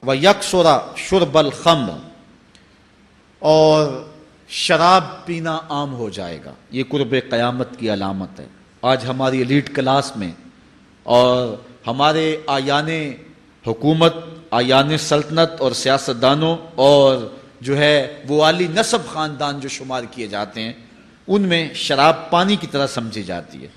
وَيَكْثُرَ شُرْبَ الْخَمْرِ، اور شراب پینا عام ہو جائے گا۔ یہ قرب قیامت کی علامت ہے۔ آج ہماری ایلیٹ کلاس میں اور ہمارے آیان حکومت، آیان سلطنت اور سیاستدانوں اور جو ہے وہ عالی نسب خاندان جو شمار کیے جاتے ہیں، ان میں شراب پانی کی طرح سمجھی جاتی ہے۔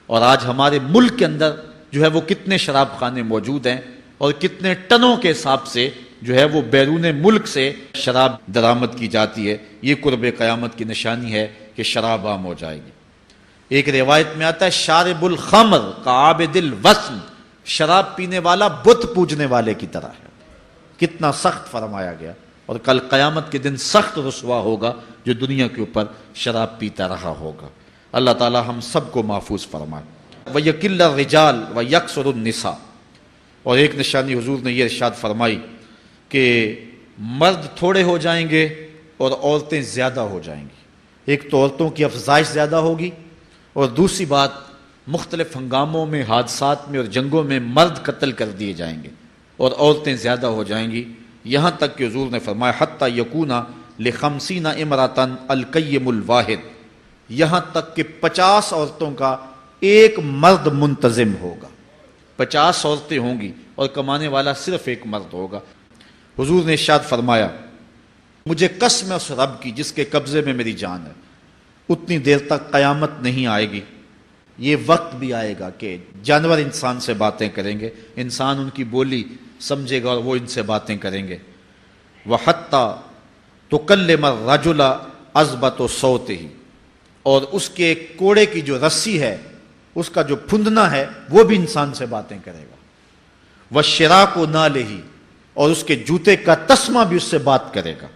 اور آج ہمارے ملک کے اندر جو ہے وہ کتنے شراب خانے موجود ہیں اور کتنے ٹنوں کے حساب سے جو ہے وہ بیرون ملک سے شراب درآمد کی جاتی ہے۔ یہ قرب قیامت کی نشانی ہے کہ شراب عام ہو جائے گی۔ ایک روایت میں آتا ہے شارب الخمر کعابد الوثن، شراب پینے والا بت پوجنے والے کی طرح ہے۔ کتنا سخت فرمایا گیا، اور کل قیامت کے دن سخت رسوا ہوگا جو دنیا کے اوپر شراب پیتا رہا ہوگا۔ اللہ تعالی ہم سب کو محفوظ فرمائے۔ وَيَقِلَّ الرِّجَالُ وَيَكْثُرُ النِّسَاءُ، اور ایک نشانی حضور نے یہ ارشاد فرمائی کہ مرد تھوڑے ہو جائیں گے اور عورتیں زیادہ ہو جائیں گی۔ ایک تو عورتوں کی افزائش زیادہ ہوگی، اور دوسری بات مختلف ہنگاموں میں، حادثات میں اور جنگوں میں مرد قتل کر دیے جائیں گے اور عورتیں زیادہ ہو جائیں گی، یہاں تک کہ حضور نے فرمایا حتی یکون ل50 امرأۃ القیم الواحد، یہاں تک کہ 50 عورتوں کا ایک مرد منتظم ہوگا۔ 50 عورتیں ہوں گی اور کمانے والا صرف ایک مرد ہوگا۔ حضور نے ارشاد فرمایا مجھے قسم ہے اس رب کی جس کے قبضے میں میری جان ہے، اتنی دیر تک قیامت نہیں آئے گی، یہ وقت بھی آئے گا کہ جانور انسان سے باتیں کریں گے، انسان ان کی بولی سمجھے گا اور وہ ان سے باتیں کریں گے۔ وَحَتَّى تُكَلِّمَ الرَّجُلَ عَذْبَةُ صَوْتِهِ، اور اس کے کوڑے کی جو رسی ہے، اس کا جو پھندنا ہے، وہ بھی انسان سے باتیں کرے گا۔ وَالشِّرَاكُ نَالِهِ، اور اس کے جوتے کا تسمہ بھی اس سے بات کرے گا۔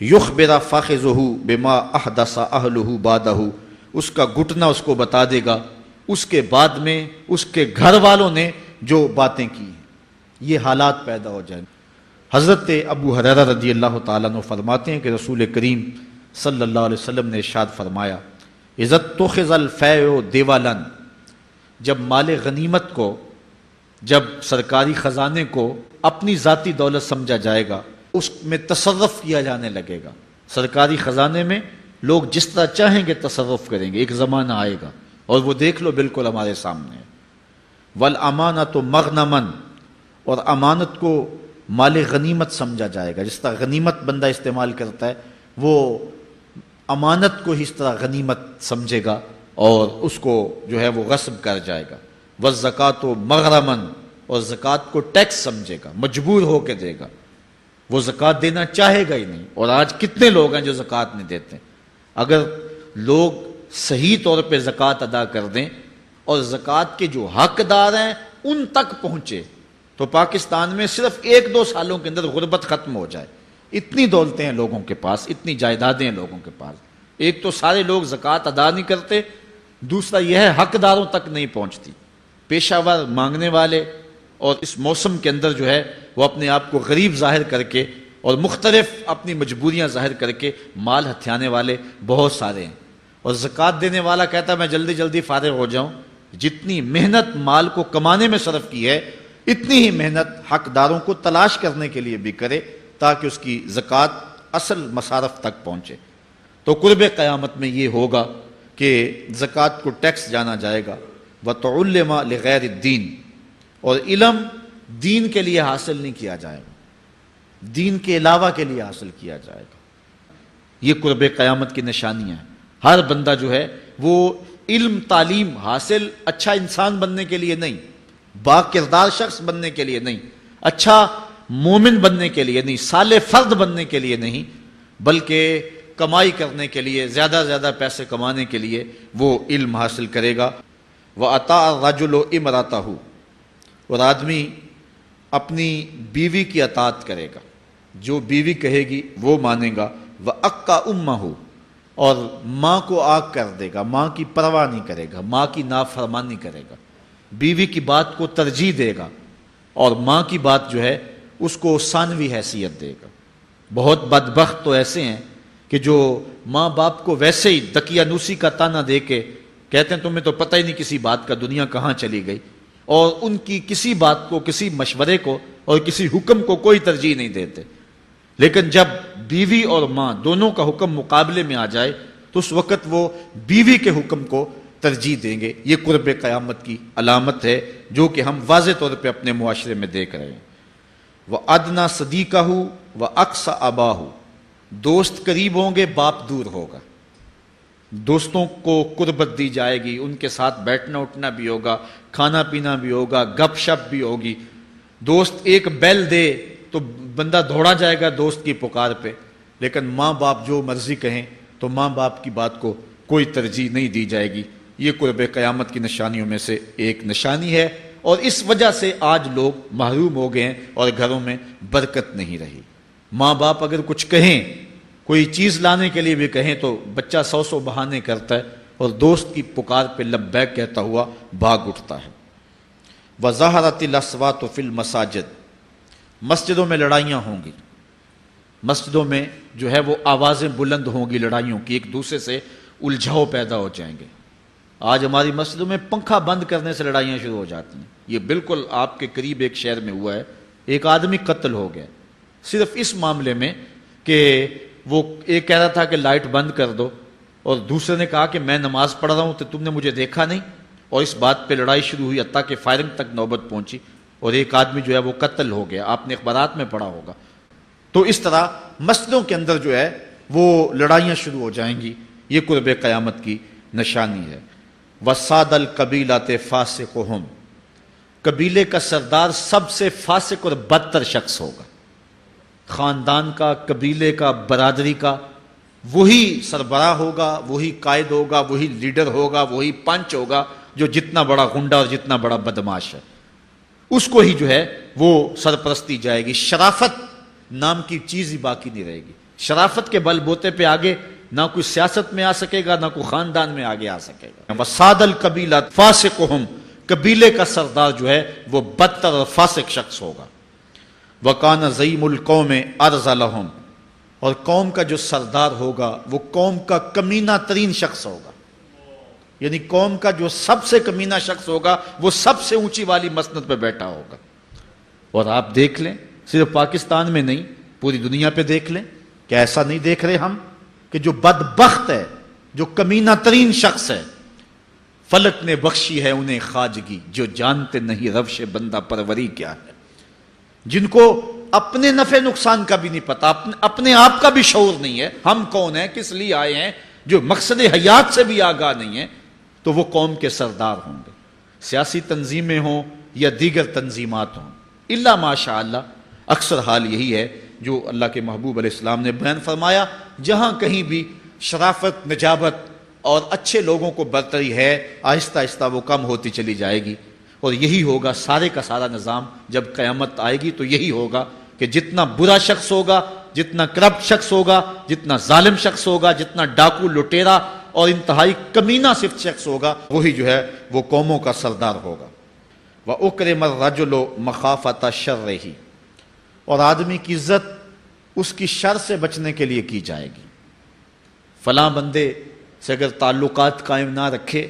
یخبر فاخذہ بما احدث اہلہ بعدہ، اس کا گھٹنا اس کو بتا دے گا اس کے بعد میں اس کے گھر والوں نے جو باتیں کی ہیں۔ یہ حالات پیدا ہو جائیں۔ حضرت ابو ہریرہ رضی اللہ تعالیٰ عنہ فرماتے ہیں کہ رسول کریم صلی اللہ علیہ وسلم نے ارشاد فرمایا اذا اتخذ الفیء دیوالا، جب مال غنیمت کو، جب سرکاری خزانے کو اپنی ذاتی دولت سمجھا جائے گا، اس میں تصرف کیا جانے لگے گا۔ سرکاری خزانے میں لوگ جس طرح چاہیں گے تصرف کریں گے، ایک زمانہ آئے گا اور وہ دیکھ لو بالکل ہمارے سامنے ہے۔ والامانۃ مغنما، اور امانت کو مال غنیمت سمجھا جائے گا۔ جس طرح غنیمت بندہ استعمال کرتا ہے، وہ امانت کو ہی اس طرح غنیمت سمجھے گا اور اس کو جو ہے وہ غصب کر جائے گا۔ والزکوٰۃ مغرما، اور زکوٰۃ کو ٹیکس سمجھے گا، مجبور ہو کے دے گا، وہ زکوٰۃ دینا چاہے گا ہی نہیں۔ اور آج کتنے لوگ ہیں جو زکوٰۃ نہیں دیتے؟ اگر لوگ صحیح طور پہ زکوٰۃ ادا کر دیں اور زکوٰۃ کے جو حقدار ہیں ان تک پہنچے تو پاکستان میں صرف 1-2 سالوں کے اندر غربت ختم ہو جائے۔ اتنی دولتیں ہیں لوگوں کے پاس، اتنی جائیدادیں ہیں لوگوں کے پاس۔ ایک تو سارے لوگ زکوٰۃ ادا نہیں کرتے، دوسرا یہ ہے حقداروں تک نہیں پہنچتی۔ پیشہ ور مانگنے والے اور اس موسم کے اندر جو ہے وہ اپنے آپ کو غریب ظاہر کر کے اور مختلف اپنی مجبوریاں ظاہر کر کے مال ہتھیانے والے بہت سارے ہیں، اور زکوٰۃ دینے والا کہتا ہے میں جلدی جلدی فارغ ہو جاؤں۔ جتنی محنت مال کو کمانے میں صرف کی ہے، اتنی ہی محنت حقداروں کو تلاش کرنے کے لیے بھی کرے تاکہ اس کی زکوٰۃ اصل مصارف تک پہنچے۔ تو قرب قیامت میں یہ ہوگا کہ زکوٰۃ کو ٹیکس جانا جائے گا۔ وَتُعُلِّمَ لِغَيْرِ الدِّينِ، اور علم دین کے لیے حاصل نہیں کیا جائے گا، دین کے علاوہ کے لیے حاصل کیا جائے گا۔ یہ قرب قیامت کی نشانیاں ہیں۔ ہر بندہ جو ہے وہ علم تعلیم حاصل اچھا انسان بننے کے لیے نہیں، با کردار شخص بننے کے لیے نہیں، اچھا مومن بننے کے لیے نہیں، صالح فرد بننے کے لیے نہیں، بلکہ کمائی کرنے کے لیے، زیادہ زیادہ پیسے کمانے کے لیے وہ علم حاصل کرے گا۔ وَأَطَاعَ الرَّجُلُ امْرَأَتَهُ، اور آدمی اپنی بیوی کی اطاعت کرے گا، جو بیوی کہے گی وہ مانے گا۔ وَأَقَّى أُمَّهُ، اور ماں کو آگ کر دے گا، ماں کی پرواہ نہیں کرے گا، ماں کی نافرمانی کرے گا، بیوی کی بات کو ترجیح دے گا اور ماں کی بات جو ہے اس کو ثانوی حیثیت دے گا۔ بہت بدبخت تو ایسے ہیں کہ جو ماں باپ کو ویسے ہی دقیانوسی کا تانا دے کے کہتے ہیں تمہیں تو پتہ ہی نہیں کسی بات کا، دنیا کہاں چلی گئی، اور ان کی کسی بات کو، کسی مشورے کو اور کسی حکم کو کوئی ترجیح نہیں دیتے. لیکن جب بیوی اور ماں دونوں کا حکم مقابلے میں آ جائے تو اس وقت وہ بیوی کے حکم کو ترجیح دیں گے. یہ قرب قیامت کی علامت ہے جو کہ ہم واضح طور پہ اپنے معاشرے میں دیکھ رہے ہیں. وَأَدْنَا صَدِيقَهُ وَأَقْصَى أَبَاهُ، دوست قریب ہوں گے، باپ دور ہوگا. دوستوں کو قربت دی جائے گی، ان کے ساتھ بیٹھنا اٹھنا بھی ہوگا، کھانا پینا بھی ہوگا، گپ شپ بھی ہوگی. دوست ایک بیل دے تو بندہ دوڑا جائے گا دوست کی پکار پہ، لیکن ماں باپ جو مرضی کہیں تو ماں باپ کی بات کو کوئی ترجیح نہیں دی جائے گی. یہ قرب قیامت کی نشانیوں میں سے ایک نشانی ہے، اور اس وجہ سے آج لوگ محروم ہو گئے ہیں اور گھروں میں برکت نہیں رہی. ماں باپ اگر کچھ کہیں، کوئی چیز لانے کے لیے بھی کہیں تو بچہ 100 بہانے کرتا ہے اور دوست کی پکار پہ لبیک کہتا ہوا بھاگ اٹھتا ہے. وَظَهَرَتِ الْأَصْوَاتُ فِي الْمَسَاجِدِ، مسجدوں میں لڑائیاں ہوں گی. مسجدوں میں جو ہے وہ آوازیں بلند ہوں گی لڑائیوں کی، ایک دوسرے سے الجھاؤ پیدا ہو جائیں گے. آج ہماری مسجدوں میں پنکھا بند کرنے سے لڑائیاں شروع ہو جاتی ہیں. یہ بالکل آپ کے قریب ایک شہر میں ہوا ہے، ایک آدمی قتل ہو گیا صرف اس معاملے میں کہ وہ ایک کہہ رہا تھا کہ لائٹ بند کر دو، اور دوسرے نے کہا کہ میں نماز پڑھ رہا ہوں تو تم نے مجھے دیکھا نہیں، اور اس بات پہ لڑائی شروع ہوئی حتیٰ کہ فائرنگ تک نوبت پہنچی اور ایک آدمی جو ہے وہ قتل ہو گیا. آپ نے اخبارات میں پڑھا ہوگا. تو اس طرح مسجدوں کے اندر جو ہے وہ لڑائیاں شروع ہو جائیں گی. یہ قرب قیامت کی نشانی ہے. وَسَادَ الْقَبِيلَةِ فَاسِقُهُمْ، قبیلے کا سردار سب سے فاسق اور بدتر شخص ہوگا. خاندان کا، قبیلے کا، برادری کا وہی سربراہ ہوگا، وہی قائد ہوگا، وہی لیڈر ہوگا، وہی پنچ ہوگا جو جتنا بڑا غنڈہ اور جتنا بڑا بدماش ہے اس کو ہی جو ہے وہ سرپرستی جائے گی. شرافت نام کی چیز ہی باقی نہیں رہے گی. شرافت کے بل بوتے پہ آگے نہ کوئی سیاست میں آ سکے گا، نہ کوئی خاندان میں آگے آ سکے گا. وَسَادَ الْقَبِيلَةِ فَاسِقُهُمْ، قبیلے کا سردار جو ہے وہ بدتر اور فاسق شخص ہوگا. وَكَانَ زَعِيمُ الْقَوْمِ أَرْذَلَهُمْ، اور قوم کا جو سردار ہوگا وہ قوم کا کمینہ ترین شخص ہوگا. یعنی قوم کا جو سب سے کمینہ شخص ہوگا وہ سب سے اونچی والی مسند پہ بیٹھا ہوگا. اور آپ دیکھ لیں، صرف پاکستان میں نہیں پوری دنیا پہ دیکھ لیں کہ ایسا نہیں دیکھ رہے ہم کہ جو بدبخت ہے، جو کمینہ ترین شخص ہے، فلک نے بخشی ہے انہیں خواجگی، جو جانتے نہیں روش بندہ پروری کیا ہے. جن کو اپنے نفع نقصان کا بھی نہیں پتا، اپنے آپ کا بھی شعور نہیں ہے، ہم کون ہیں، کس لیے آئے ہیں، جو مقصد حیات سے بھی آگاہ نہیں ہے، تو وہ قوم کے سردار ہوں گے. سیاسی تنظیمیں ہوں یا دیگر تنظیمات ہوں، الا ماشاء اللہ اکثر حال یہی ہے جو اللہ کے محبوب علیہ السلام نے بیان فرمایا. جہاں کہیں بھی شرافت، نجابت اور اچھے لوگوں کو برتری ہے، آہستہ آہستہ وہ کم ہوتی چلی جائے گی. اور یہی ہوگا سارے کا سارا نظام. جب قیامت آئے گی تو یہی ہوگا کہ جتنا برا شخص ہوگا، جتنا کرپٹ شخص ہوگا، جتنا ظالم شخص ہوگا، جتنا ڈاکو لٹیرا اور انتہائی کمینہ صفت شخص ہوگا، وہی جو ہے وہ قوموں کا سردار ہوگا. وَأُكْرِمَ الرَّجُلُ مَخَافَةَ شَرِّهِ، اور آدمی کی عزت اس کی شر سے بچنے کے لیے کی جائے گی. فلاں بندے سے اگر تعلقات قائم نہ رکھے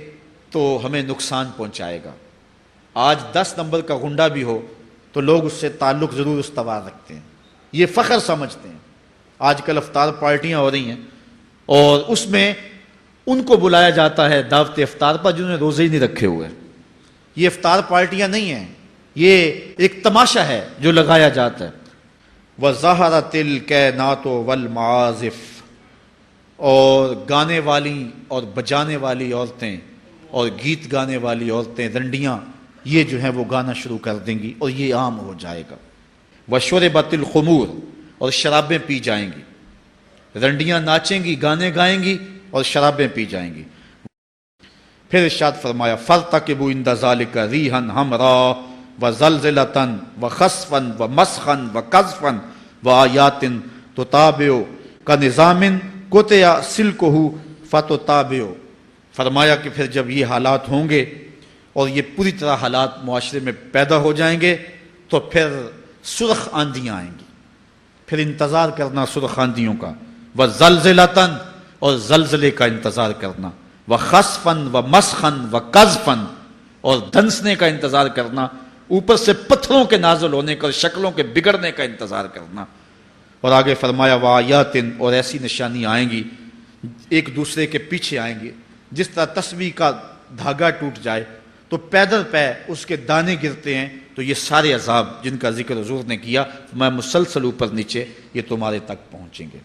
تو ہمیں نقصان پہنچائے گا. آج 10 نمبر کا غنڈہ بھی ہو تو لوگ اس سے تعلق ضرور استوار رکھتے ہیں، یہ فخر سمجھتے ہیں. آج کل افطار پارٹیاں ہو رہی ہیں اور اس میں ان کو بلایا جاتا ہے دعوت افطار پر جنہوں نے روزے ہی نہیں رکھے ہوئے. یہ افطار پارٹیاں نہیں ہیں، یہ ایک تماشا ہے جو لگایا جاتا ہے. وَظَهَرَتِ الْكَيْنَاتُ وَالْمَعَازِفُ، اور گانے والی اور بجانے والی عورتیں اور گیت گانے والی عورتیں، رنڈیاں، یہ جو ہیں وہ گانا شروع کر دیں گی اور یہ عام ہو جائے گا. وَشُرِبَتِ الْخُمُورُ، اور شرابیں پی جائیں گی. رنڈیاں ناچیں گی، گانے گائیں گی اور شرابیں پی جائیں گی. پھر ارشاد فرمایا فَارْتَقِبُوا عِنْدَ ذَلِكَ رِيحًا حَمْرَاءَ وَزَلْزَلَةً وَخَسْفًا وَمَسْخًا وَقَذْفًا وَآيَاتٍ تُتَابِعُ كَنِظَامٍ قُطِعَ سِلْكُهُ فَتُتَابِعُ. فرمایا کہ پھر جب یہ حالات ہوں گے اور یہ پوری طرح حالات معاشرے میں پیدا ہو جائیں گے تو پھر سرخ آندیاں آئیں گی. پھر انتظار کرنا سرخ آندیوں کا. وَزَلْزَلَةً، اور زلزلے کا انتظار کرنا. وَخَسْفًا وَمَسْخًا وَقَذْفًا، اور دھنسنے کا انتظار کرنا، اوپر سے پتھروں کے نازل ہونے کا اور شکلوں کے بگڑنے کا انتظار کرنا۔ اور آگے فرمایا وآیاتن، اور ایسی نشانیاں آئیں گی ایک دوسرے کے پیچھے آئیں گی، جس طرح تسبیح کا دھاگا ٹوٹ جائے تو پیدر پہ اس کے دانے گرتے ہیں، تو یہ سارے عذاب جن کا ذکر حضور نے کیا میں مسلسل اوپر نیچے یہ تمہارے تک پہنچیں گے۔